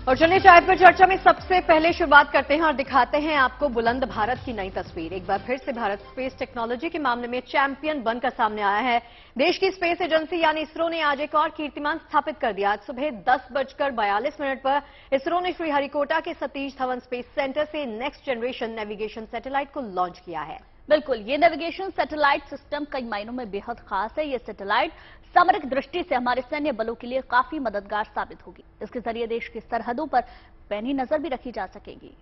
और चलिए चाय पर चर्चा में सबसे पहले शुरुआत करते हैं और दिखाते हैं आपको बुलंद भारत की नई तस्वीर। एक बार फिर से भारत स्पेस टेक्नोलॉजी के मामले में चैंपियन बनकर सामने आया है। देश की स्पेस एजेंसी यानी इसरो ने आज एक और कीर्तिमान स्थापित कर दिया। आज सुबह 10:42 पर इसरो ने श्रीहरिकोटा के सतीश धवन स्पेस सेंटर से नेक्स्ट जनरेशन नेविगेशन सैटेलाइट को लॉन्च किया है। बिल्कुल, ये नेविगेशन सैटेलाइट सिस्टम कई मायनों में बेहद खास है। ये सैटेलाइट सामरिक दृष्टि से हमारे सैन्य बलों के लिए काफी मददगार साबित होगी। इसके जरिए देश की सरहदों पर पैनी नजर भी रखी जा सकेगी।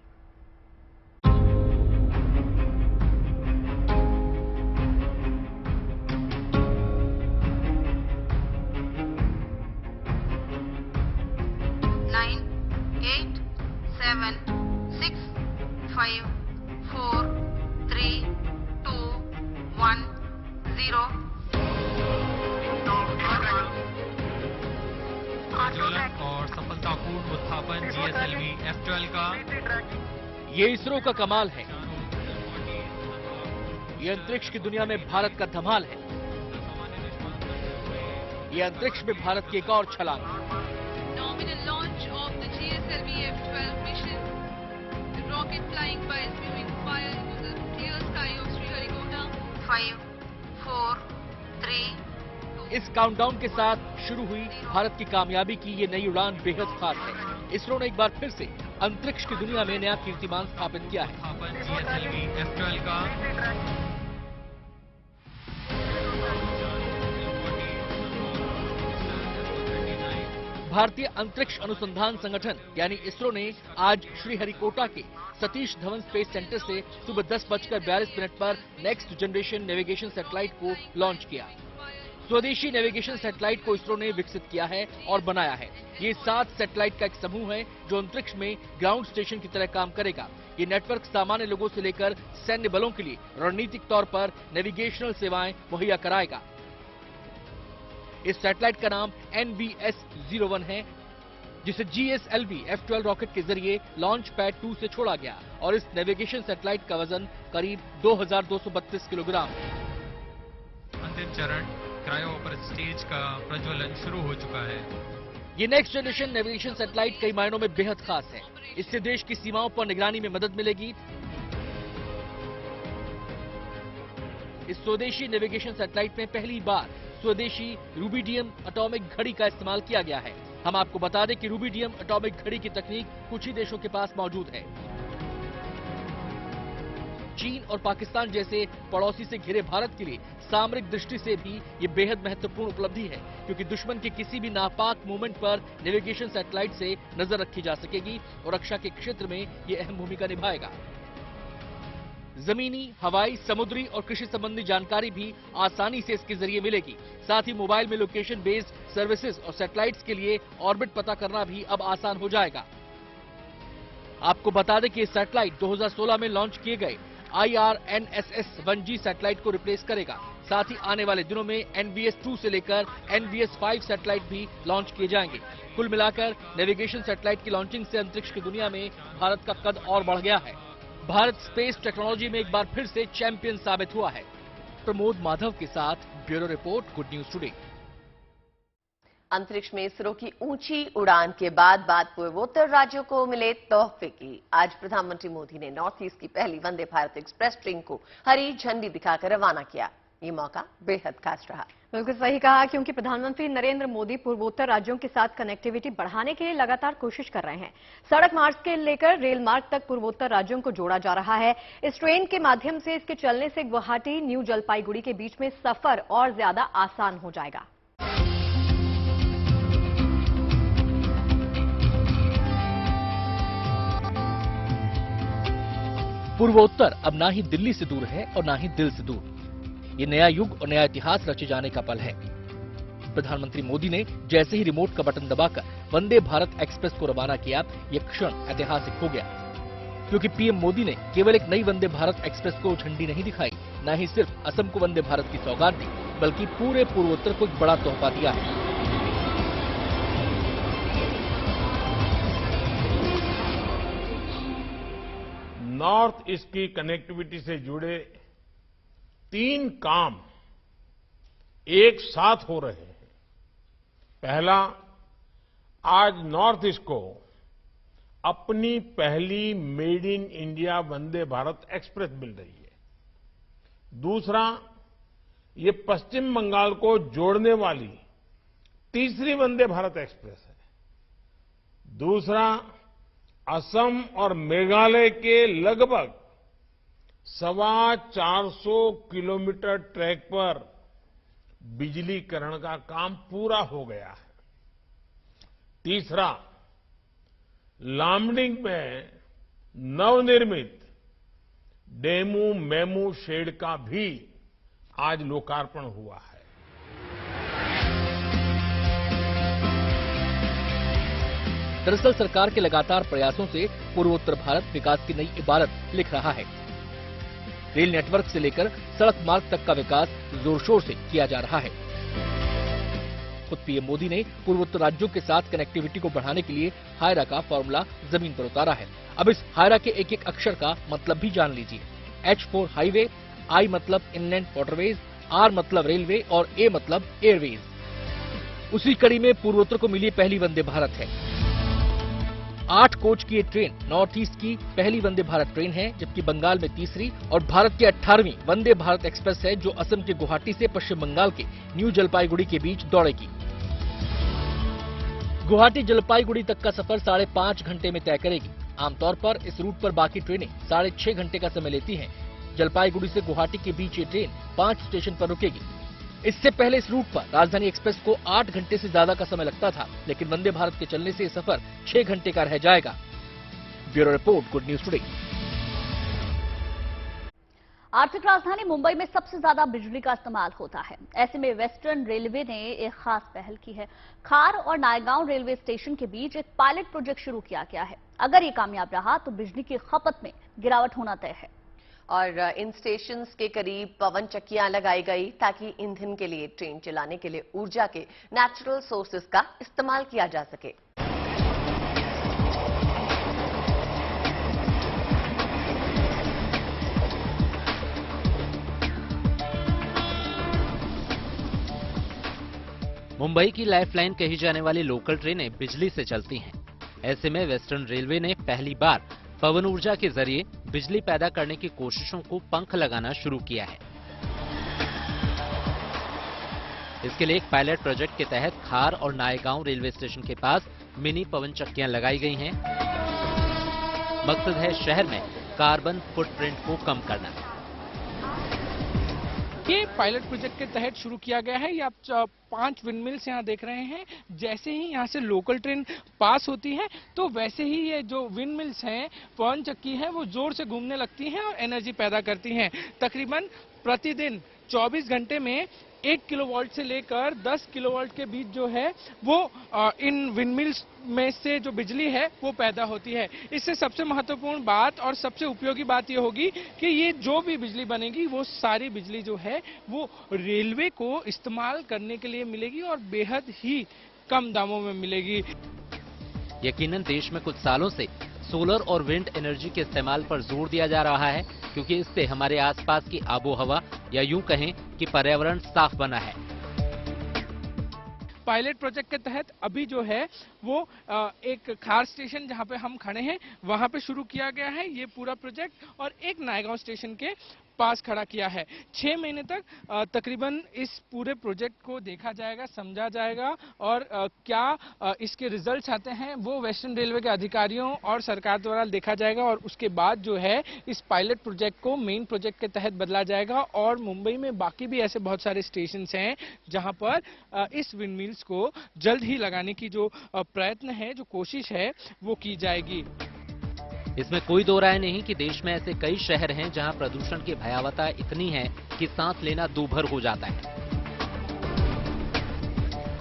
और सफलतापूर्ण उत्थापन GSLV F12 का। ये इसरो का कमाल है। ये अंतरिक्ष की दुनिया में भारत का धमाल है। ये अंतरिक्ष में भारत की एक और छलांग। Nominal launch of the GSLV F12 mission. The rocket flying by spewing fire into the clear sky of Sriharikota. 5, 4, 3. इस काउंटडाउन के साथ शुरू हुई भारत की कामयाबी की ये नई उड़ान बेहद खास है। इसरो ने एक बार फिर से अंतरिक्ष की दुनिया में नया कीर्तिमान स्थापित किया है। GSLV F12 का। भारतीय अंतरिक्ष अनुसंधान संगठन यानी इसरो ने आज श्रीहरिकोटा के सतीश धवन स्पेस सेंटर से सुबह 10:42 पर नेक्स्ट जनरेशन नेविगेशन सैटेलाइट को लॉन्च किया। स्वदेशी नेविगेशन सैटेलाइट को इसरो ने विकसित किया है और बनाया है। ये 7 सैटेलाइट का एक समूह है जो अंतरिक्ष में ग्राउंड स्टेशन की तरह काम करेगा। ये नेटवर्क सामान्य लोगों से लेकर सैन्य बलों के लिए रणनीतिक तौर पर नेविगेशनल सेवाएं मुहैया कराएगा। इस सैटेलाइट का नाम NVS-01 है, जिसे GSLV F12 रॉकेट के जरिए लॉन्च पैड 2 से छोड़ा गया और इस नेविगेशन सैटेलाइट का वजन करीब 2232 किलोग्राम है। अंतिम चरण क्रायो अपर स्टेज का प्रज्वलन शुरू हो चुका है। ये नेक्स्ट जनरेशन नेविगेशन सैटेलाइट कई मायनों में बेहद खास है। इससे देश की सीमाओं पर निगरानी में मदद मिलेगी। इस स्वदेशी नेविगेशन सैटेलाइट में पहली बार स्वदेशी रूबिडियम एटॉमिक घड़ी का इस्तेमाल किया गया है। हम आपको बता दें कि रूबिडियम एटॉमिक घड़ी की तकनीक कुछ ही देशों के पास मौजूद है। चीन और पाकिस्तान जैसे पड़ोसी से घिरे भारत के लिए सामरिक दृष्टि से भी ये बेहद महत्वपूर्ण उपलब्धि है, क्योंकि दुश्मन के किसी भी नापाक मूवमेंट पर नेविगेशन सैटेलाइट से नजर रखी जा सकेगी और रक्षा के क्षेत्र में ये अहम भूमिका निभाएगा। जमीनी, हवाई, समुद्री और कृषि संबंधी जानकारी भी आसानी से इसके जरिए मिलेगी। साथ ही मोबाइल में लोकेशन बेस्ड सर्विसेज और सैटेलाइट्स के लिए ऑर्बिट पता करना भी अब आसान हो जाएगा। आपको बता दें कि ये सैटेलाइट 2016 में लॉन्च किए गए IRNSS-1G सैटेलाइट को रिप्लेस करेगा। साथ ही आने वाले दिनों में NVS-2 से लेकर NVS-5 सैटेलाइट भी लॉन्च किए जाएंगे। कुल मिलाकर नेविगेशन सैटेलाइट की लॉन्चिंग से अंतरिक्ष की दुनिया में भारत का कद और बढ़ गया है। भारत स्पेस टेक्नोलॉजी में एक बार फिर से चैंपियन साबित हुआ है। प्रमोद माधव के साथ bureau report, good news today. अंतरिक्ष में इसरो की ऊंची उड़ान के बाद पूर्वोत्तर राज्यों को मिले तोहफे की। आज प्रधानमंत्री मोदी ने नॉर्थ ईस्ट की पहली वंदे भारत एक्सप्रेस ट्रेन को हरी झंडी दिखाकर रवाना किया। ये मौका बेहद खास रहा। बिल्कुल सही कहा, क्योंकि प्रधानमंत्री नरेंद्र मोदी पूर्वोत्तर राज्यों के साथ कनेक्टिविटी बढ़ाने के लिए लगातार कोशिश कर रहे हैं। सड़क मार्ग से लेकर रेल मार्ग तक पूर्वोत्तर राज्यों को जोड़ा जा रहा है। इस ट्रेन के माध्यम से इसके चलने से गुवाहाटी, न्यू जलपाईगुड़ी के बीच में सफर और ज्यादा आसान हो जाएगा। पूर्वोत्तर अब ना ही दिल्ली से दूर है और ना ही दिल से दूर। ये नया युग और नया इतिहास रचे जाने का पल है। प्रधानमंत्री मोदी ने जैसे ही रिमोट का बटन दबाकर वंदे भारत एक्सप्रेस को रवाना किया, ये क्षण ऐतिहासिक हो गया, क्योंकि पीएम मोदी ने केवल एक नई वंदे भारत एक्सप्रेस को झंडी नहीं दिखाई, न ही सिर्फ असम को वंदे भारत की सौगात दी, बल्कि पूरे पूर्वोत्तर को एक बड़ा तोहफा दिया है। नॉर्थ ईस्ट की कनेक्टिविटी से जुड़े 3 काम एक साथ हो रहे हैं। पहला, आज नॉर्थ ईस्ट को अपनी पहली made in India Vande Bharat express मिल रही है। दूसरा, ये पश्चिम बंगाल को जोड़ने वाली तीसरी वंदे भारत एक्सप्रेस है। दूसरा, असम और मेघालय के लगभग 450 किलोमीटर ट्रैक पर बिजलीकरण का काम पूरा हो गया है। तीसरा, लामडिंग में नवनिर्मित डेमू मेमू शेड का भी आज लोकार्पण हुआ है। दरअसल सरकार के लगातार प्रयासों से पूर्वोत्तर भारत विकास की नई इबारत लिख रहा है। रेल नेटवर्क से लेकर सड़क मार्ग तक का विकास जोर शोर से किया जा रहा है। खुद पीएम मोदी ने पूर्वोत्तर राज्यों के साथ कनेक्टिविटी को बढ़ाने के लिए हायरा का फॉर्मूला जमीन पर उतारा है। अब इस हायरा के एक एक अक्षर का मतलब भी जान लीजिए। H4 हाईवे, I मतलब इनलैंड वाटरवेज, R मतलब रेलवे और A मतलब एयरवेज। उसी कड़ी में पूर्वोत्तर को मिली पहली वंदे भारत है। 8 कोच की ये ट्रेन नॉर्थ ईस्ट की पहली वंदे भारत ट्रेन है, जबकि बंगाल में तीसरी और भारत की 18वीं वंदे भारत एक्सप्रेस है, जो असम के गुवाहाटी से पश्चिम बंगाल के न्यू जलपाईगुड़ी के बीच दौड़ेगी। गुवाहाटी जलपाईगुड़ी तक का सफर 5.5 घंटे में तय करेगी। आमतौर पर इस रूट पर बाकी ट्रेनें 6.5 घंटे का समय लेती हैं। जलपाईगुड़ी से गुवाहाटी के बीच ये ट्रेन 5 स्टेशन पर रुकेगी। इससे पहले इस रूट पर राजधानी एक्सप्रेस को 8 घंटे से ज्यादा का समय लगता था, लेकिन वंदे भारत के चलने से ये सफर 6 घंटे का रह जाएगा। Bureau report, good news today. आर्थिक राजधानी मुंबई में सबसे ज्यादा बिजली का इस्तेमाल होता है। ऐसे में वेस्टर्न रेलवे ने एक खास पहल की है। खार और नायगांव रेलवे स्टेशन के बीच एक पायलट प्रोजेक्ट शुरू किया गया है। अगर ये कामयाब रहा तो बिजली की खपत में गिरावट होना तय है। और इन स्टेशंस के करीब पवन चक्कियां लगाई गई ताकि ईंधन के लिए, ट्रेन चलाने के लिए ऊर्जा के नेचुरल सोर्सेज का इस्तेमाल किया जा सके। मुंबई की लाइफलाइन कही जाने वाली लोकल ट्रेनें बिजली से चलती हैं। ऐसे में वेस्टर्न रेलवे ने पहली बार पवन ऊर्जा के जरिए बिजली पैदा करने की कोशिशों को पंख लगाना शुरू किया है। इसके लिए एक पायलट प्रोजेक्ट के तहत खार और नायगांव रेलवे स्टेशन के पास मिनी पवन चक्कियां लगाई गई हैं। मकसद है शहर में कार्बन फुटप्रिंट को कम करना। ये पायलट प्रोजेक्ट के तहत शुरू किया गया है। ये आप 5 विंडमिल्स यहाँ देख रहे हैं। जैसे ही यहाँ से लोकल ट्रेन पास होती है तो वैसे ही ये जो विंडमिल्स हैं, पवन चक्की है, वो जोर से घूमने लगती हैं और एनर्जी पैदा करती हैं। तकरीबन प्रतिदिन 24 घंटे में 1 किलोवाट से लेकर 10 किलोवाट के बीच जो है वो इन विंडमिल्स में से जो बिजली है वो पैदा होती है। इससे सबसे महत्वपूर्ण बात और सबसे उपयोगी बात ये होगी कि ये जो भी बिजली बनेगी वो सारी बिजली जो है वो रेलवे को इस्तेमाल करने के लिए मिलेगी और बेहद ही कम दामों में मिलेगी। यकीनन देश में कुछ सालों से सोलर और विंड एनर्जी के इस्तेमाल पर जोर दिया जा रहा है, क्योंकि इससे हमारे आसपास की आबोहवा या यूं कहें कि पर्यावरण साफ बना है। पायलट प्रोजेक्ट के तहत अभी जो है वो एक खार स्टेशन जहां पे हम खड़े हैं वहां पे शुरू किया गया है ये पूरा प्रोजेक्ट, और एक नायगांव स्टेशन के पास खड़ा किया है। 6 महीने तक तकरीबन इस पूरे प्रोजेक्ट को देखा जाएगा, समझा जाएगा और क्या इसके रिजल्ट्स आते हैं वो वेस्टर्न रेलवे के अधिकारियों और सरकार द्वारा देखा जाएगा, और उसके बाद जो है इस पायलट प्रोजेक्ट को मेन प्रोजेक्ट के तहत बदला जाएगा। और मुंबई में बाकी भी ऐसे बहुत सारे स्टेशन हैं जहां पर इस विंडमिल्स को जल्द ही लगाने की जो प्रयत्न है, जो कोशिश है, वो की जाएगी। इसमें कोई दो राय नहीं कि देश में ऐसे कई शहर हैं जहां प्रदूषण की भयावहता इतनी है कि सांस लेना दूभर हो जाता है।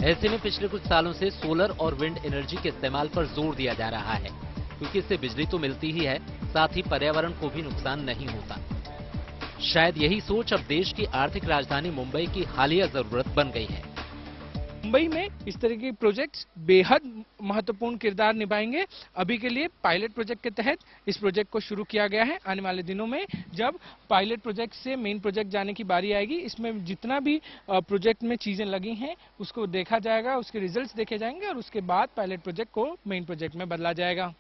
ऐसे में पिछले कुछ सालों से सोलर और विंड एनर्जी के इस्तेमाल पर जोर दिया जा रहा है, क्योंकि इससे बिजली तो मिलती ही है, साथ ही पर्यावरण को भी नुकसान नहीं होता। शायद यही सोच अब देश की आर्थिक राजधानी मुंबई की हालिया जरूरत बन गई है। मुंबई में इस तरह के प्रोजेक्ट्स बेहद महत्वपूर्ण किरदार निभाएंगे। अभी के लिए पायलट प्रोजेक्ट के तहत इस प्रोजेक्ट को शुरू किया गया है। आने वाले दिनों में जब पायलट प्रोजेक्ट से मेन प्रोजेक्ट जाने की बारी आएगी, इसमें जितना भी प्रोजेक्ट में चीजें लगी हैं उसको देखा जाएगा, उसके रिजल्ट्स देखे जाएंगे और उसके बाद पायलट प्रोजेक्ट को मेन प्रोजेक्ट में बदला जाएगा।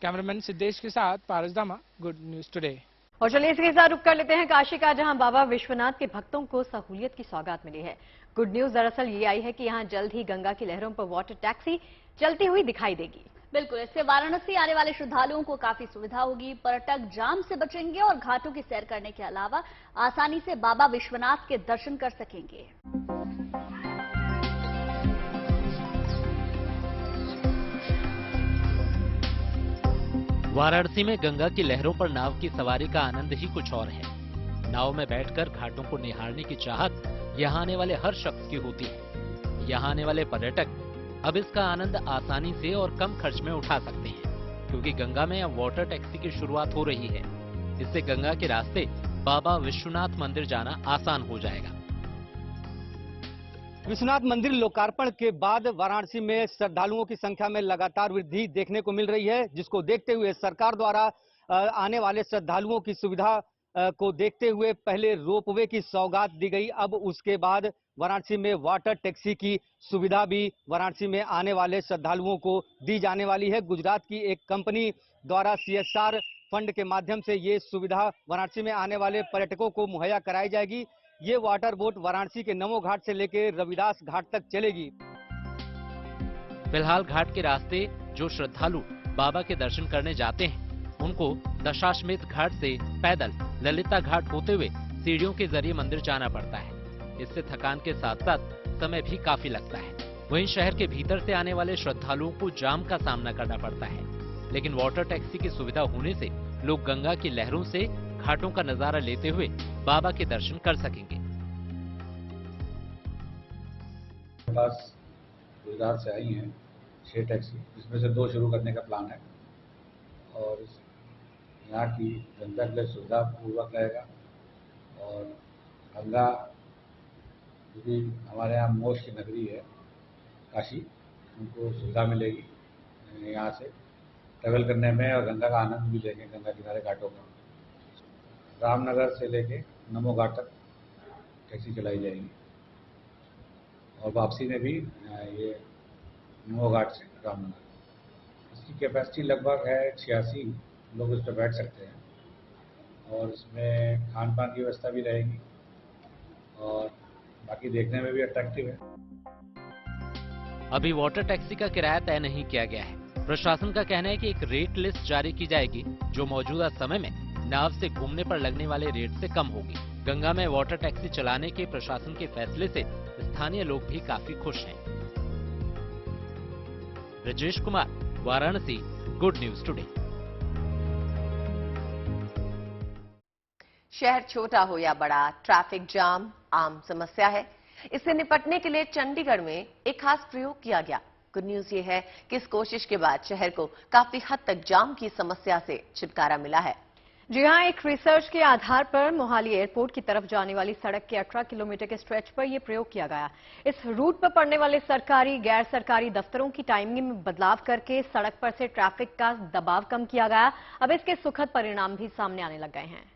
कैमरामैन सिद्धेश के साथ पारस दामा, गुड न्यूज टुडे। और चलिए इसके साथ रुक कर लेते हैं काशी का, जहां बाबा विश्वनाथ के भक्तों को सहूलियत की सौगात मिली है। गुड न्यूज दरअसल ये आई है कि यहां जल्द ही गंगा की लहरों पर वाटर टैक्सी चलती हुई दिखाई देगी। बिल्कुल, इससे वाराणसी आने वाले श्रद्धालुओं को काफी सुविधा होगी। पर्यटक जाम से बचेंगे और घाटों की सैर करने के अलावा आसानी से बाबा विश्वनाथ के दर्शन कर सकेंगे। वाराणसी में गंगा की लहरों पर नाव की सवारी का आनंद ही कुछ और है। नाव में बैठकर घाटों को निहारने की चाहत यहाँ आने वाले हर शख्स की होती है। यहाँ आने वाले पर्यटक अब इसका आनंद आसानी से और कम खर्च में उठा सकते हैं, क्योंकि गंगा में अब वाटर टैक्सी की शुरुआत हो रही है। इससे गंगा के रास्ते बाबा विश्वनाथ मंदिर जाना आसान हो जाएगा। विश्वनाथ मंदिर लोकार्पण के बाद वाराणसी में श्रद्धालुओं की संख्या में लगातार वृद्धि देखने को मिल रही है, जिसको देखते हुए सरकार द्वारा आने वाले श्रद्धालुओं की सुविधा को देखते हुए पहले रोपवे की सौगात दी गई। अब उसके बाद वाराणसी में वाटर टैक्सी की सुविधा भी वाराणसी में आने वाले श्रद्धालुओं को दी जाने वाली है। गुजरात की एक कंपनी द्वारा CSR फंड के माध्यम से ये सुविधा वाराणसी में आने वाले पर्यटकों को मुहैया कराई जाएगी। ये वाटर बोट वाराणसी के नमो घाट से लेकर रविदास घाट तक चलेगी। फिलहाल घाट के रास्ते जो श्रद्धालु बाबा के दर्शन करने जाते हैं, उनको दशाश्वमेध घाट से पैदल ललिता घाट होते हुए सीढ़ियों के जरिए मंदिर जाना पड़ता है। इससे थकान के साथ साथ समय भी काफी लगता है। वहीं शहर के भीतर से आने वाले श्रद्धालुओं को जाम का सामना करना पड़ता है, लेकिन वाटर टैक्सी की सुविधा होने से लोग गंगा की लहरों से घाटों का नजारा लेते हुए बाबा के दर्शन कर सकेंगे। पास गुजरात से आई हैं 6 टैक्सी, जिसमें से 2 शुरू करने का प्लान है और यहाँ की जनता के लिए सुविधा पूर्वक रहेगा। और गंगा क्योंकि हमारे यहाँ मोक्ष की नगरी है काशी, उनको सुविधा मिलेगी यहाँ से ट्रैवल करने में और गंगा का आनंद भी लेंगे गंगा किनारे घाटों का। रामनगर से लेके नमो घाट तक टैक्सी चलाई जाएगी और वापसी में भी ये नमो घाट से रामनगर। इसकी कैपेसिटी लगभग है 86 लोग इस पर बैठ सकते हैं और इसमें खान पान की व्यवस्था भी रहेगी और बाकी देखने में भी अट्रैक्टिव है। अभी वाटर टैक्सी का किराया तय नहीं किया गया है। प्रशासन का कहना है कि एक रेट लिस्ट जारी की जाएगी, जो मौजूदा समय में नाव से घूमने पर लगने वाले रेट से कम होगी। गंगा में वाटर टैक्सी चलाने के प्रशासन के फैसले से स्थानीय लोग भी काफी खुश हैं। Rajesh Kumar, Varanasi, good news today. शहर छोटा हो या बड़ा, ट्रैफिक जाम आम समस्या है। इससे निपटने के लिए चंडीगढ़ में एक खास प्रयोग किया गया। गुड न्यूज ये है कि इस कोशिश के बाद शहर को काफी हद तक जाम की समस्या से छुटकारा मिला है। जी हां, एक रिसर्च के आधार पर मोहाली एयरपोर्ट की तरफ जाने वाली सड़क के 18 किलोमीटर के स्ट्रेच पर यह प्रयोग किया गया। इस रूट पर पड़ने वाले सरकारी गैर सरकारी दफ्तरों की टाइमिंग में बदलाव करके सड़क पर से ट्रैफिक का दबाव कम किया गया। अब इसके सुखद परिणाम भी सामने आने लग गए हैं।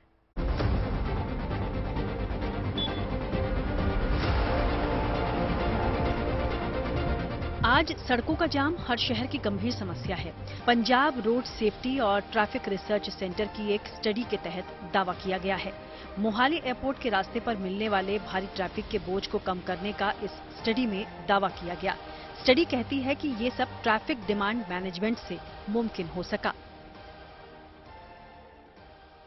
आज सड़कों का जाम हर शहर की गंभीर समस्या है। पंजाब रोड सेफ्टी और ट्रैफिक रिसर्च सेंटर की एक स्टडी के तहत दावा किया गया है। मोहाली एयरपोर्ट के रास्ते पर मिलने वाले भारी ट्रैफिक के बोझ को कम करने का इस स्टडी में दावा किया गया। स्टडी कहती है कि ये सब ट्रैफिक डिमांड मैनेजमेंट से मुमकिन हो सका।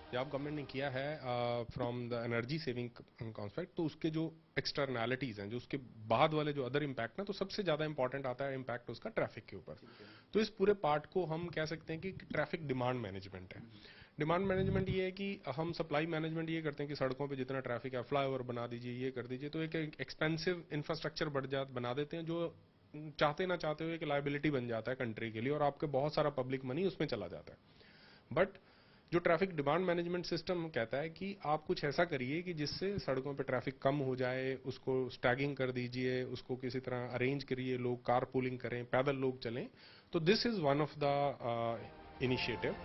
पंजाब गवर्नमेंट ने किया है from the energy saving concept, तो उसके जो एक्सटर्नैलिटीज हैं, जो उसके बाद वाले जो अदर इम्पैक्ट ना, तो सबसे ज्यादा इंपॉर्टेंट आता है इम्पैक्ट उसका ट्रैफिक के ऊपर। तो इस पूरे पार्ट को हम कह सकते हैं कि ट्रैफिक डिमांड मैनेजमेंट है। डिमांड मैनेजमेंट ये है कि हम सप्लाई मैनेजमेंट ये करते हैं कि सड़कों पे जितना ट्रैफिक है फ्लाईओवर बना दीजिए, ये कर दीजिए, तो एक एक्सपेंसिव इंफ्रास्ट्रक्चर बना देते हैं जो चाहते ना चाहते हुए एक लायबिलिटी बन जाता है कंट्री के लिए और आपके बहुत सारा पब्लिक मनी उसमें चला जाता है। बट जो ट्रैफिक डिमांड मैनेजमेंट सिस्टम कहता है कि आप कुछ ऐसा करिए कि जिससे सड़कों पे ट्रैफिक कम हो जाए, उसको स्टैगिंग कर दीजिए, उसको किसी तरह अरेंज करिए, लोग कार पूलिंग करें, पैदल लोग चलें। तो this is one of the initiative.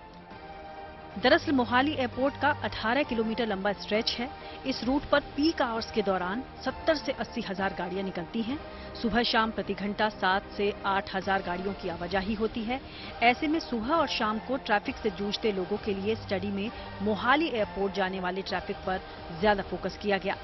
दरअसल मोहाली एयरपोर्ट का 18 किलोमीटर लंबा स्ट्रेच है। इस रूट पर पीक आवर्स के दौरान 70 से 80 हजार गाड़ियां निकलती हैं। सुबह शाम प्रति घंटा 7 से 8 हजार गाड़ियों की आवाजाही होती है। ऐसे में सुबह और शाम को ट्रैफिक से जूझते लोगों के लिए स्टडी में मोहाली एयरपोर्ट जाने वाले ट्रैफिक पर ज्यादा फोकस किया गया।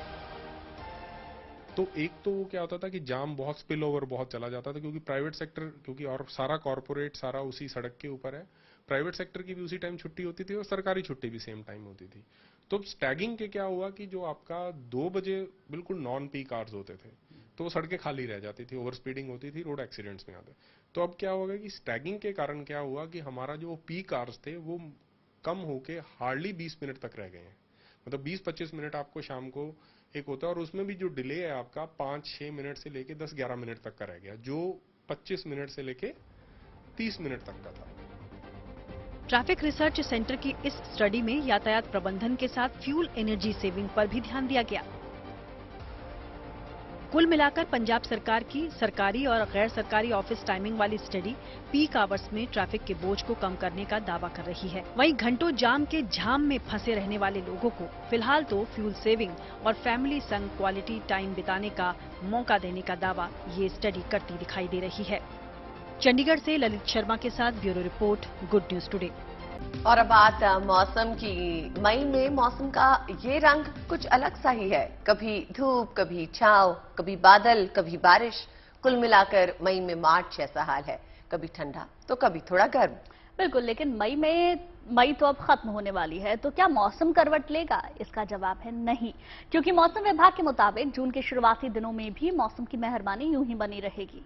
तो एक तो वो क्या होता था कि जाम बहुत स्पिल ओवर बहुत चला जाता था, क्योंकि प्राइवेट सेक्टर, क्योंकि और सारा कॉर्पोरेट सारा उसी सड़क के ऊपर है, प्राइवेट सेक्टर की भी उसी टाइम छुट्टी होती थी और सरकारी छुट्टी भी सेम टाइम होती थी। तो स्टैगिंग के क्या हुआ कि जो आपका 2 बजे बिल्कुल नॉन पीक आवर्स होते थे, तो वो सड़कें खाली रह जाती थी, ओवर स्पीडिंग होती थी, रोड एक्सीडेंट्स में आते। तो अब क्या होगा कि स्टैगिंग के कारण क्या हुआ कि हमारा जो पीक आवर्स थे वो कम होके हार्डली 20 मिनट तक रह गए हैं। मतलब 20-25 मिनट आपको शाम को एक होता है, और उसमें भी जो डिले है आपका 5-6 मिनट से लेके 10-11 मिनट तक का रह गया, जो 25 मिनट से लेके 30 मिनट तक का था। ट्रैफिक रिसर्च सेंटर की इस स्टडी में यातायात प्रबंधन के साथ फ्यूल एनर्जी सेविंग पर भी ध्यान दिया गया। कुल मिलाकर पंजाब सरकार की सरकारी और गैर सरकारी ऑफिस टाइमिंग वाली स्टडी पीक आवर्स में ट्रैफिक के बोझ को कम करने का दावा कर रही है। वहीं घंटों जाम के झाम में फंसे रहने वाले लोगों को फिलहाल तो फ्यूल सेविंग और फैमिली संग क्वालिटी टाइम बिताने का मौका देने का दावा ये स्टडी करती दिखाई दे रही है। चंडीगढ़ से ललित शर्मा के साथ bureau report, good news today. और अब बात मौसम की। मई में मौसम का ये रंग कुछ अलग सा ही है, कभी धूप, कभी छांव, कभी बादल, कभी बारिश। कुल मिलाकर मई में मार्च जैसा हाल है, कभी ठंडा तो कभी थोड़ा गर्म। बिल्कुल, लेकिन मई तो अब खत्म होने वाली है, तो क्या मौसम करवट लेगा? इसका जवाब है नहीं, क्योंकि मौसम विभाग के मुताबिक जून के शुरुआती दिनों में भी मौसम की मेहरबानी यूं ही बनी रहेगी।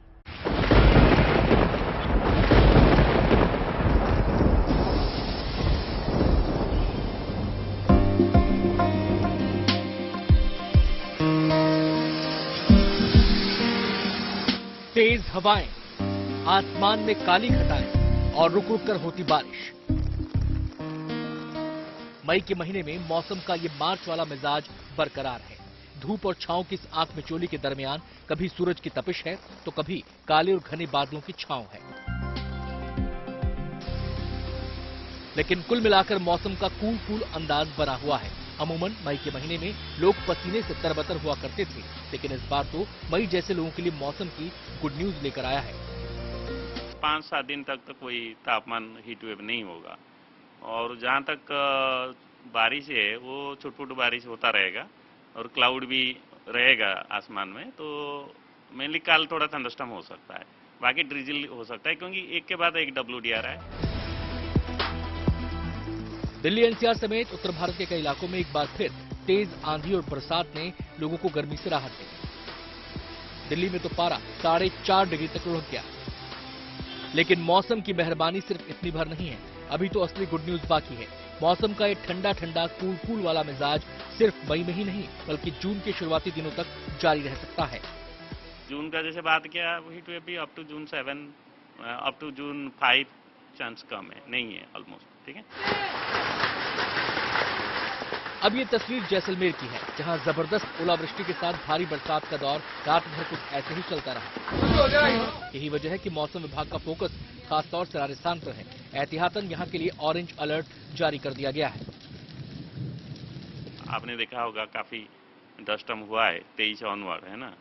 तेज हवाएं, आसमान में काली घटाएं और रुक रुक कर होती बारिश। मई के महीने में मौसम का ये मार्च वाला मिजाज बरकरार है। धूप और छांव की इस आंख मिचोली के दरमियान कभी सूरज की तपिश है तो कभी काले और घने बादलों की छांव है। लेकिन कुल मिलाकर मौसम का कूल अंदाज बना हुआ है। अमूमन मई के महीने में लोग पसीने से तरबतर हुआ करते थे, लेकिन इस बार तो मई जैसे लोगों के लिए मौसम की गुड न्यूज लेकर आया है। 5-7 दिन तक तो कोई तापमान हीट वेव नहीं होगा, और जहां तक बारिश है वो छुटपुट बारिश होता रहेगा और क्लाउड भी रहेगा आसमान में। तो मेनली कल थोड़ा थंडरस्टॉर्म हो सकता है, बाकी ड्रिजल हो सकता है, क्योंकि एक के बाद एक WD आ रहा है। दिल्ली एनसीआर समेत उत्तर भारत के कई इलाकों में एक बार फिर तेज आंधी और बरसात ने लोगों को गर्मी से राहत दी। दिल्ली में तो पारा 4.5 डिग्री तक लुढ़क गया। लेकिन मौसम की मेहरबानी सिर्फ इतनी भर नहीं है, अभी तो असली गुड न्यूज बाकी है। मौसम का एक ठंडा ठंडा कूल वाला मिजाज सिर्फ मई में ही नहीं बल्कि जून के शुरुआती दिनों तक जारी रह सकता है। जून का जैसे बात किया, हीट वेव भी up to June 7, up to June 5 chance कम है, नहीं है ऑलमोस्ट, ठीक है। अब ये तस्वीर जैसलमेर की है, जहां जबरदस्त ओलावृष्टि के साथ भारी बरसात का दौर रात भर कुछ ऐसे ही चलता रहा। यही वजह है कि मौसम विभाग का फोकस खासतौर से राजस्थान पर है। एहतियातन यहां के लिए ऑरेंज अलर्ट जारी कर दिया गया है। आपने देखा होगा काफी डस्टम हुआ है 23 ऑनवर्ड, है ना,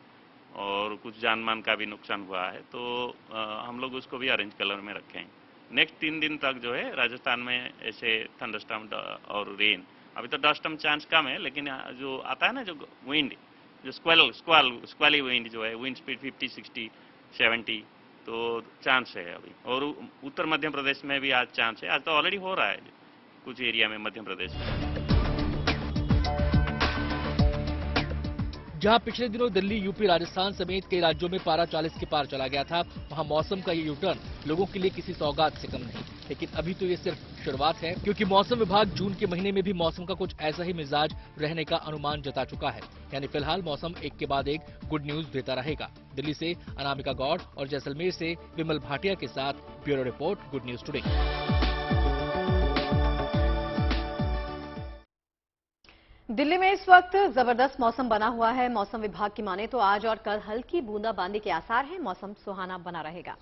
और कुछ जान मान का भी नुकसान हुआ है, तो हम लोग उसको भी ऑरेंज कलर में रखे हैं। नेक्स्ट 3 दिन तक जो है राजस्थान में ऐसे थंडरस्टॉर्म और रेन, अभी तो डस्टम चांस कम है, लेकिन जो आता है ना, जो विंड, जो स्क्वाली विंड जो है, विंड स्पीड 50, 60, 70, तो चांस है अभी। और उत्तर मध्य प्रदेश में भी आज चांस है, आज तो ऑलरेडी हो रहा है कुछ एरिया में मध्य प्रदेश में। जहां पिछले दिनों दिल्ली, यूपी, राजस्थान समेत कई राज्यों में पारा 40 के पार चला गया था, वहां मौसम का ये यूटर्न लोगों के लिए किसी सौगात से कम नहीं। लेकिन अभी तो ये सिर्फ शुरुआत है, क्योंकि मौसम विभाग जून के महीने में भी मौसम का कुछ ऐसा ही मिजाज रहने का अनुमान जता चुका है। यानी फिलहाल मौसम एक के बाद एक गुड न्यूज देता रहेगा। दिल्ली से अनामिका गौड़ और जैसलमेर से विमल भाटिया के साथ bureau report, good news today. Delhi में इस वक्त जबरदस्त मौसम बना हुआ है। मौसम विभाग की माने तो आज और कल हल्की बूंदाबांदी के आसार हैं। मौसम सुहाना बना रहेगा।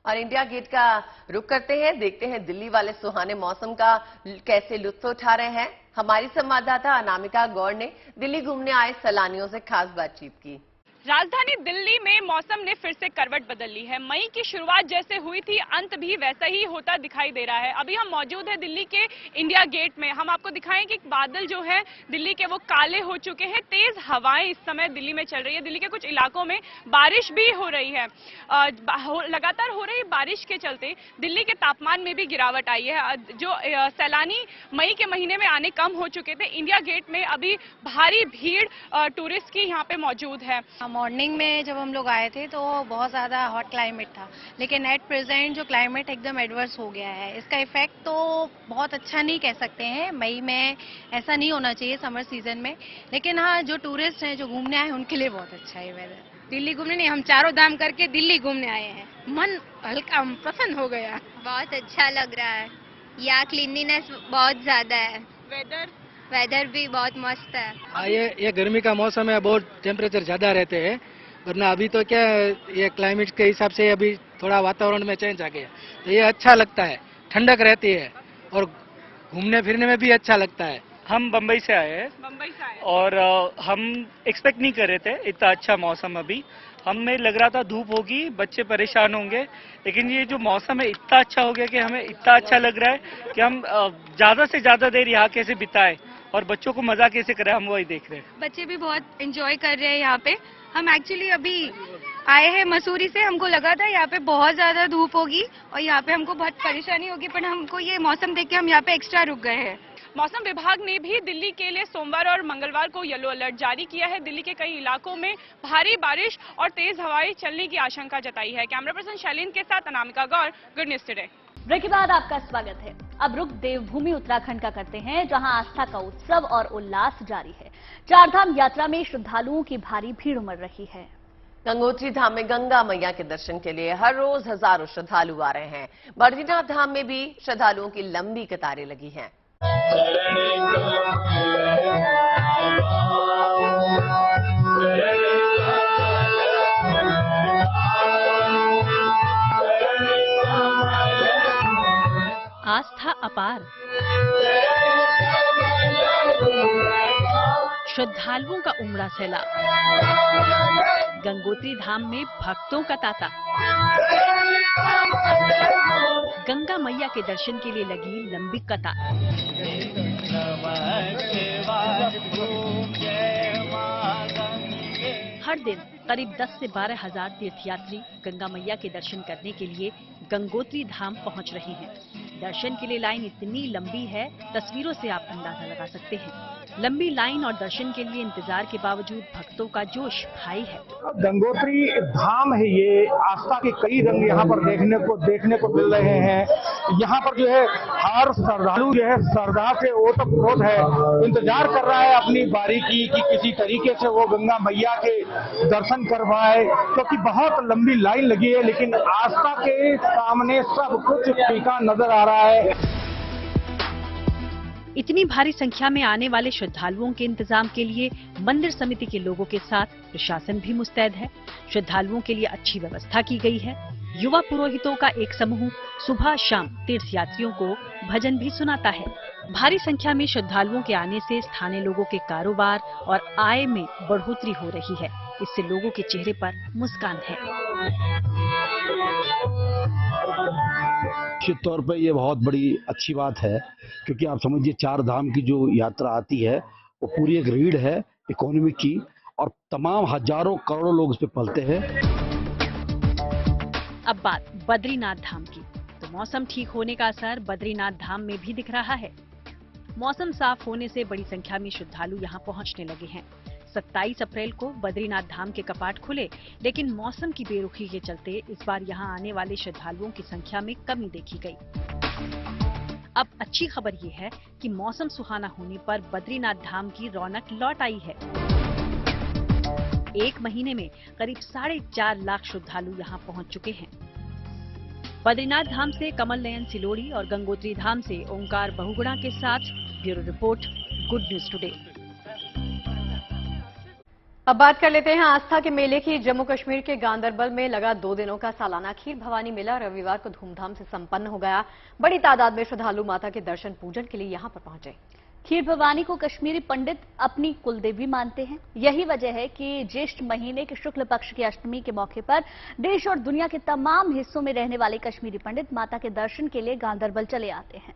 और इंडिया गेट का रुख करते हैं, देखते हैं दिल्ली वाले सुहाने मौसम का कैसे लुत्फ उठा रहे हैं। हमारी संवाददाता अनामिका गौड़ ने दिल्ली घूमने आए सैलानियों से खास बातचीत की। राजधानी दिल्ली में मौसम ने फिर से करवट बदल ली है। मई की शुरुआत जैसे हुई थी, अंत भी वैसा ही होता दिखाई दे रहा है। अभी हम मौजूद है दिल्ली के इंडिया गेट में। हम आपको दिखाएं कि बादल जो है दिल्ली के वो काले हो चुके हैं। तेज हवाएं इस समय दिल्ली में चल रही है। दिल्ली के कुछ इलाकों में बारिश भी हो रही है। लगातार हो रही बारिश के चलते दिल्ली के तापमान में भी गिरावट आई है। जो सैलानी मई के महीने में आने कम हो चुके थे, इंडिया गेट में अभी भारी भीड़ टूरिस्ट की यहाँ पे मौजूद है। मॉर्निंग में जब हम लोग आए थे तो बहुत ज़्यादा हॉट क्लाइमेट था, लेकिन एट प्रेजेंट जो क्लाइमेट एकदम एडवर्स हो गया है। इसका इफेक्ट तो बहुत अच्छा नहीं कह सकते हैं। मई में ऐसा नहीं होना चाहिए समर सीजन में, लेकिन हाँ, जो टूरिस्ट हैं जो घूमने आए हैं उनके लिए बहुत अच्छा है वेदर। दिल्ली घूमने नहीं, हम चारों धाम करके दिल्ली घूमने आए हैं। मन हल्का प्रसन्न हो गया। बहुत अच्छा लग रहा है। यहाँ क्लीनलीनेस बहुत ज्यादा है। वेदर भी बहुत मस्त है। ये गर्मी का मौसम है, बहुत टेम्परेचर ज्यादा रहते हैं, वरना अभी तो क्या ये क्लाइमेट के हिसाब से अभी थोड़ा वातावरण में चेंज आ गया, तो ये अच्छा लगता है, ठंडक रहती है और घूमने फिरने में भी अच्छा लगता है। हम बम्बई से आए हैं और हम एक्सपेक्ट नहीं कर रहे थे इतना अच्छा मौसम। अभी हमें लग रहा था धूप होगी, बच्चे परेशान होंगे, लेकिन ये जो मौसम है इतना अच्छा हो गया कि हमें इतना अच्छा लग रहा है कि हम ज्यादा से ज्यादा देर यहाँ कैसे बिताए और बच्चों को मजा कैसे करें, हम वही देख रहे हैं। बच्चे भी बहुत एंजॉय कर रहे हैं यहाँ पे। हम एक्चुअली अभी आए हैं मसूरी से, हमको लगा था यहाँ पे बहुत ज्यादा धूप होगी और यहाँ पे हमको बहुत परेशानी होगी, पर हमको ये मौसम देख के हम यहाँ पे एक्स्ट्रा रुक गए हैं। मौसम विभाग ने भी दिल्ली के लिए सोमवार और मंगलवार को येलो अलर्ट जारी किया है। दिल्ली के कई इलाकों में भारी बारिश और तेज हवाएं चलने की आशंका जताई है। कैमरा पर्सन शैलीन के साथ Anamika Gaur, good news today. Break के बाद आपका स्वागत है। अब रुख देवभूमि उत्तराखंड का करते हैं, जहां आस्था का उत्सव और उल्लास जारी है। चारधाम यात्रा में श्रद्धालुओं की भारी भीड़ उमड़ रही है। गंगोत्री धाम में गंगा मैया के दर्शन के लिए हर रोज हजारों श्रद्धालु आ रहे हैं। बद्रीनाथ धाम में भी श्रद्धालुओं की लंबी कतारें लगी हैं। आस्था अपार, श्रद्धालुओं का उमड़ा सैलाब, गंगोत्री धाम में भक्तों का तांता। गंगा मैया के दर्शन के लिए लगी लंबी कतार। हर दिन करीब 10 से 12 हजार तीर्थयात्री गंगा मैया के दर्शन करने के लिए गंगोत्री धाम पहुंच रहे हैं। दर्शन के लिए लाइन इतनी लंबी है, तस्वीरों से आप अंदाजा लगा सकते हैं। लंबी लाइन और दर्शन के लिए इंतजार के बावजूद भक्तों का जोश भारी है। गंगोत्री धाम है ये, आस्था के कई रंग यहाँ पर देखने को मिल रहे हैं। यहाँ पर जो है हर श्रद्धालु जो है श्रद्धा से ओतप्रोत है, इंतजार कर रहा है अपनी बारी की कि किसी तरीके से वो गंगा मैया के दर्शन कर पाए, क्योंकि बहुत लंबी लाइन लगी है, लेकिन आस्था के सामने सब कुछ फीका नजर आ रहा है। इतनी भारी संख्या में आने वाले श्रद्धालुओं के इंतजाम के लिए मंदिर समिति के लोगों के साथ प्रशासन भी मुस्तैद है। श्रद्धालुओं के लिए अच्छी व्यवस्था की गई है। युवा पुरोहितों का एक समूह सुबह शाम तीर्थयात्रियों को भजन भी सुनाता है। भारी संख्या में श्रद्धालुओं के आने से स्थानीय लोगों के कारोबार और आय में बढ़ोतरी हो रही है। इससे लोगों के चेहरे पर मुस्कान है। निश्चित तौर पर यह बहुत बड़ी अच्छी बात है, क्योंकि आप समझिए 4 धाम की जो यात्रा आती है वो पूरी एक रीढ़ है इकोनॉमी की, और तमाम हजारों करोड़ों लोग इस पे पलते हैं। अब बात बद्रीनाथ धाम की, तो मौसम ठीक होने का असर बद्रीनाथ धाम में भी दिख रहा है। मौसम साफ होने से बड़ी संख्या में श्रद्धालु यहां पहुंचने लगे हैं। 27 अप्रैल को बद्रीनाथ धाम के कपाट खुले, लेकिन मौसम की बेरुखी के चलते इस बार यहां आने वाले श्रद्धालुओं की संख्या में कमी देखी गई। अब अच्छी खबर ये है कि मौसम सुहाना होने पर बद्रीनाथ धाम की रौनक लौट आई है। एक महीने में करीब 4.5 लाख श्रद्धालु यहां पहुंच चुके हैं। बद्रीनाथ धाम से कमल नयन सिलोड़ी और गंगोत्री धाम से ओंकार बहुगुणा के साथ bureau report, good news today. अब बात कर लेते हैं आस्था के मेले की। जम्मू कश्मीर के गांदरबल में लगा 2 दिनों का सालाना खीर भवानी मेला रविवार को धूमधाम से संपन्न हो गया। बड़ी तादाद में श्रद्धालु माता के दर्शन पूजन के लिए यहां पर पहुंचे। खीर भवानी को कश्मीरी पंडित अपनी कुलदेवी मानते हैं। यही वजह है कि ज्येष्ठ महीने के शुक्ल पक्ष की अष्टमी के मौके पर देश और दुनिया के तमाम हिस्सों में रहने वाले कश्मीरी पंडित माता के दर्शन के लिए गांदरबल चले आते हैं।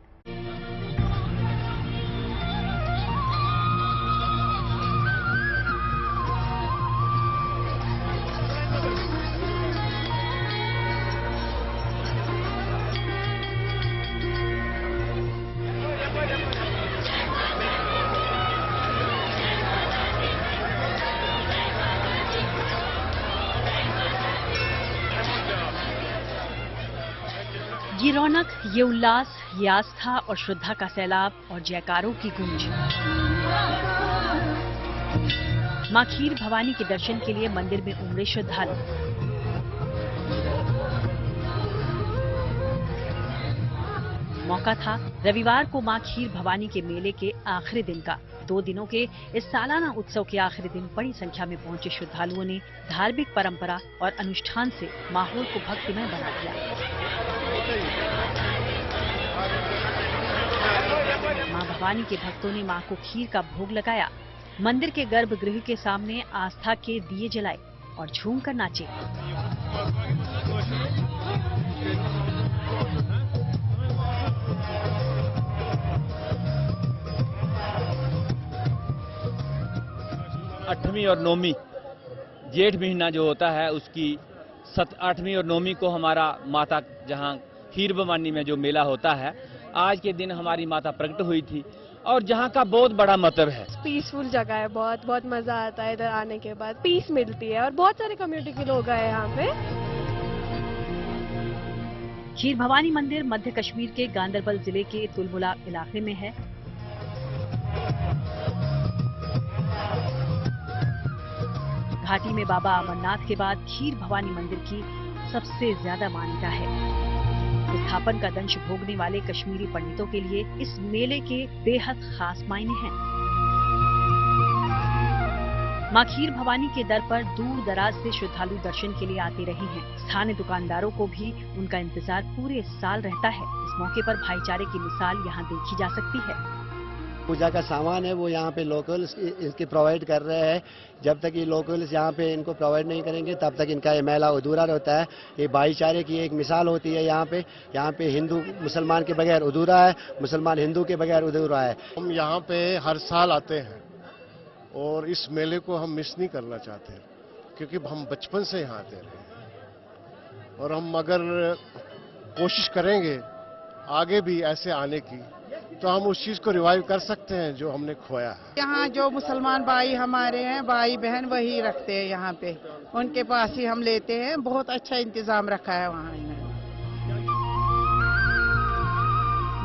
ये रौनक, ये उल्लास, ये आस्था और श्रद्धा का सैलाब और जयकारों की गूंज। मां खीर भवानी के दर्शन के लिए मंदिर में उमड़े श्रद्धालु। मौका था रविवार को मां खीर भवानी के मेले के आखिरी दिन का। 2 दिनों के इस सालाना उत्सव के आखिरी दिन बड़ी संख्या में पहुंचे श्रद्धालुओं ने धार्मिक परंपरा और अनुष्ठान से माहौल को भक्तिमय बना दिया। मां भवानी के भक्तों ने मां को खीर का भोग लगाया। मंदिर के गर्भगृह के सामने आस्था के दिए जलाए और झूमकर नाचे। अठवीं और नौवीं जेठ महीना जो होता है उसकी 8वीं और 9वीं को हमारा माता जहां खीर भवानी में जो मेला होता है, आज के दिन हमारी माता प्रकट हुई थी और जहां का बहुत बड़ा महत्व है। पीसफुल जगह है, बहुत मजा आता है इधर आने के बाद, पीस मिलती है और बहुत सारे कम्युनिटी के लोग आए यहाँ पे। खीर भवानी मंदिर मध्य कश्मीर के गांदरबल जिले के तुलमुला इलाके में है। घाटी में बाबा अमरनाथ के बाद खीर भवानी मंदिर की सबसे ज्यादा मान्यता है। विस्थापन का दंश भोगने वाले कश्मीरी पंडितों के लिए इस मेले के बेहद खास मायने हैं। मां खीर भवानी के दर पर दूर दराज से श्रद्धालु दर्शन के लिए आते रहे हैं। स्थानीय दुकानदारों को भी उनका इंतजार पूरे साल रहता है। इस मौके पर भाईचारे की मिसाल यहाँ देखी जा सकती है। पूजा का सामान है वो यहाँ पे लोकल्स इसके प्रोवाइड कर रहे हैं। जब तक ये लोकल्स यहाँ पे इनको प्रोवाइड नहीं करेंगे तब तक इनका ये मेला अधूरा रहता है। ये भाईचारे की एक मिसाल होती है। यहाँ पे हिंदू मुसलमान के बगैर अधूरा है, मुसलमान हिंदू के बगैर अधूरा है। हम यहाँ पे हर साल आते हैं और इस मेले को हम मिस नहीं करना चाहते क्योंकि हम बचपन से यहाँ आते रहे और हम अगर कोशिश करेंगे आगे भी ऐसे आने की तो हम उस चीज को रिवाइव कर सकते हैं जो हमने खोया है। यहाँ जो मुसलमान भाई हमारे हैं, भाई बहन वही रखते हैं यहाँ पे, उनके पास ही हम लेते हैं। बहुत अच्छा इंतजाम रखा है वहाँ।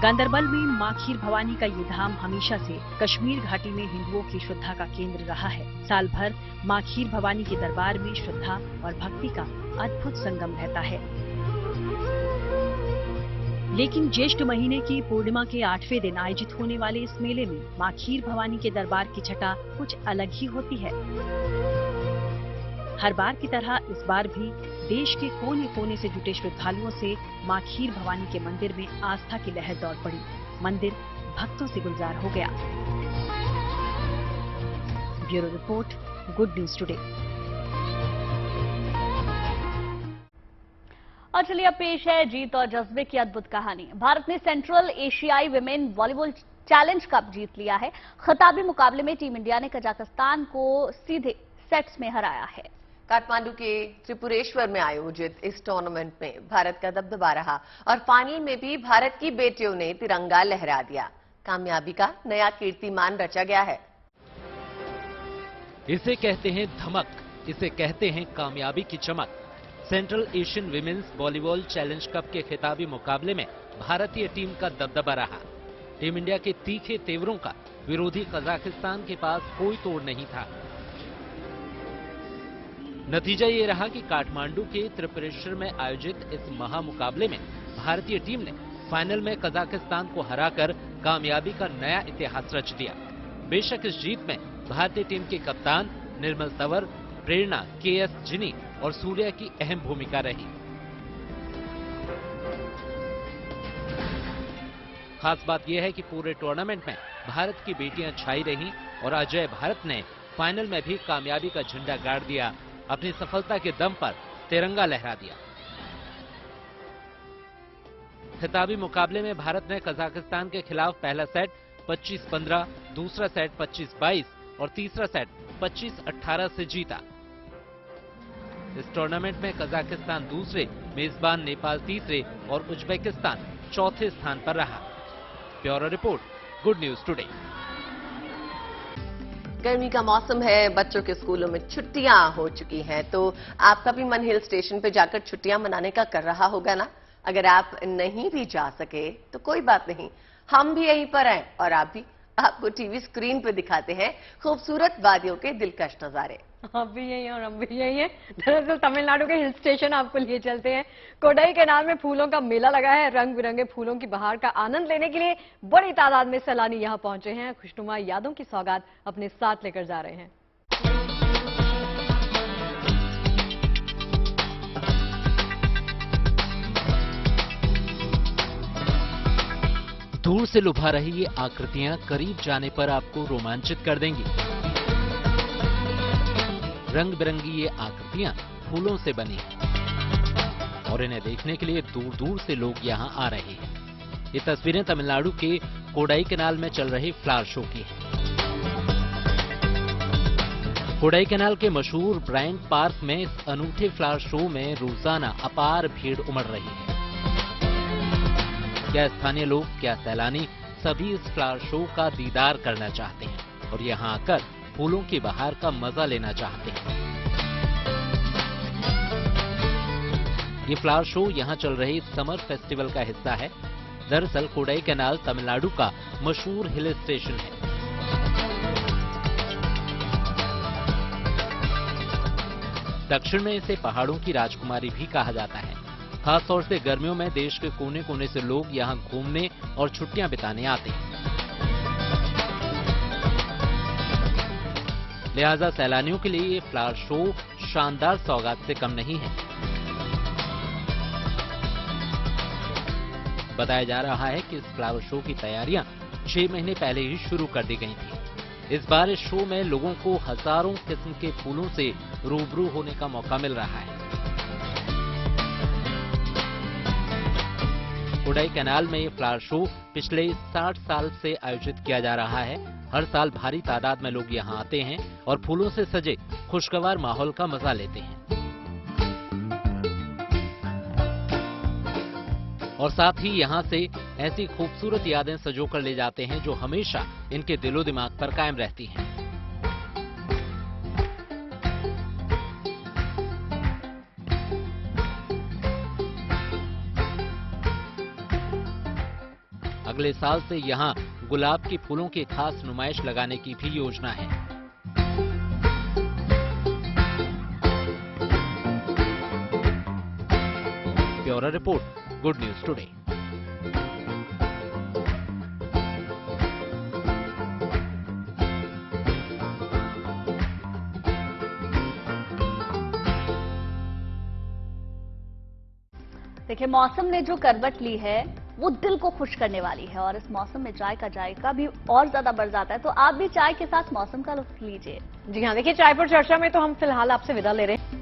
गांदरबल में मां खीर भवानी का ये धाम हमेशा से कश्मीर घाटी में हिंदुओं की श्रद्धा का केंद्र रहा है। साल भर मां खीर भवानी के दरबार में श्रद्धा और भक्ति का अद्भुत संगम रहता है। लेकिन ज्येष्ठ महीने की पूर्णिमा के 8वें दिन आयोजित होने वाले इस मेले में मां खीर भवानी के दरबार की छटा कुछ अलग ही होती है। हर बार की तरह इस बार भी देश के कोने कोने से जुटे श्रद्धालुओं से मां खीर भवानी के मंदिर में आस्था की लहर दौड़ पड़ी। मंदिर भक्तों से गुलजार हो गया। Bureau report, good news today. और चलिए अब पेश है जीत और जज्बे की अद्भुत कहानी। भारत ने सेंट्रल एशियाई विमेन वॉलीबॉल चैलेंज कप जीत लिया है। खिताबी मुकाबले में टीम इंडिया ने कजाकिस्तान को सीधे सेट्स में हराया है। काठमांडू के त्रिपुरेश्वर में आयोजित इस टूर्नामेंट में भारत का दबदबा रहा और फाइनल में भी भारत की बेटियों ने तिरंगा लहरा दिया। कामयाबी का नया कीर्तिमान रचा गया है। इसे कहते हैं धमक, इसे कहते हैं कामयाबी की चमक। Central Asian women's volleyball challenge cup के खिताबी मुकाबले में भारतीय टीम का दबदबा रहा। टीम इंडिया के तीखे तेवरों का विरोधी कजाकिस्तान के पास कोई तोड़ नहीं था। नतीजा ये रहा कि काठमांडू के त्रिपुरेश्वर में आयोजित इस महामुकाबले में भारतीय टीम ने फाइनल में कजाकिस्तान को हराकर कामयाबी का नया इतिहास रच दिया। बेशक इस जीत में भारतीय टीम के कप्तान निर्मल तंवर, प्रेरणा, KS जिनी और सूर्या की अहम भूमिका रही। खास बात यह है कि पूरे टूर्नामेंट में भारत की बेटियां छाई रहीं और अजय भारत ने फाइनल में भी कामयाबी का झंडा गाड़ दिया, अपनी सफलता के दम पर तिरंगा लहरा दिया। खिताबी मुकाबले में भारत ने कजाकिस्तान के खिलाफ पहला सेट 25-15, दूसरा सेट 25-22 और तीसरा सेट 25-18 से जीता। इस टूर्नामेंट में कजाकिस्तान दूसरे, मेजबान नेपाल तीसरे और उज्बेकिस्तान चौथे स्थान पर रहा। Bureau report, good news today. गर्मी का मौसम है, बच्चों के स्कूलों में छुट्टियां हो चुकी हैं, तो आपका भी मन हिल स्टेशन पे जाकर छुट्टियां मनाने का कर रहा होगा ना। अगर आप नहीं भी जा सके तो कोई बात नहीं, हम भी यहीं पर हैं और आप भी। आपको टीवी स्क्रीन पे दिखाते हैं खूबसूरत वादियों के दिलकश नजारे। आप भी यही हैं और हम भी यही हैं। दरअसल तमिलनाडु के हिल स्टेशन आपको लिए चलते हैं। कोडाई कैनाल में फूलों का मेला लगा है। रंग बिरंगे फूलों की बहार का आनंद लेने के लिए बड़ी तादाद में सैलानी यहां पहुंचे हैं। खुशनुमा यादों की सौगात अपने साथ लेकर जा रहे हैं। दूर से लुभा रही ये आकृतियां करीब जाने पर आपको रोमांचित कर देंगी। रंग बिरंगी ये आकृतियां फूलों से बनी हैं और इन्हें देखने के लिए दूर दूर से लोग यहां आ रहे हैं। ये तस्वीरें तमिलनाडु के कोडाई कैनाल में चल रहे फ्लावर शो की हैं। कोडाई कैनाल के मशहूर ब्रायंट पार्क में इस अनूठे फ्लावर शो में रोजाना अपार भीड़ उमड़ रही है। क्या स्थानीय लोग, क्या सैलानी, सभी इस फ्लावर शो का दीदार करना चाहते हैं और यहां आकर फूलों की बहार का मजा लेना चाहते हैं। ये फ्लावर शो यहां चल रहे समर फेस्टिवल का हिस्सा है। दरअसल कोडाई कैनाल तमिलनाडु का मशहूर हिल स्टेशन है। दक्षिण में इसे पहाड़ों की राजकुमारी भी कहा जाता है। खास तौर से गर्मियों में देश के कोने कोने से लोग यहां घूमने और छुट्टियां बिताने आते हैं। लिहाजा सैलानियों के लिए ये फ्लावर शो शानदार सौगात से कम नहीं है। बताया जा रहा है कि इस फ्लावर शो की तैयारियां 6 महीने पहले ही शुरू कर दी गई थी। इस बार इस शो में लोगों को हजारों किस्म के फूलों से रूबरू होने का मौका मिल रहा है। कोडाई कैनाल में ये फ्लावर शो पिछले 60 साल से आयोजित किया जा रहा है। हर साल भारी तादाद में लोग यहाँ आते हैं और फूलों से सजे खुशगवार माहौल का मजा लेते हैं और साथ ही यहाँ से ऐसी खूबसूरत यादें सजोकर ले जाते हैं जो हमेशा इनके दिलो दिमाग पर कायम रहती हैं। अगले साल से यहाँ गुलाब के फूलों की खास नुमाइश लगाने की भी योजना है। Bureau report, good news today. देखिए, मौसम ने जो करवट ली है वो दिल को खुश करने वाली है और इस मौसम में चाय का जायका भी और ज्यादा बढ़ जाता है। तो आप भी चाय के साथ मौसम का लुत्फ लीजिए। जी हाँ, देखिए चाय पर चर्चा में तो हम फिलहाल आपसे विदा ले रहे हैं।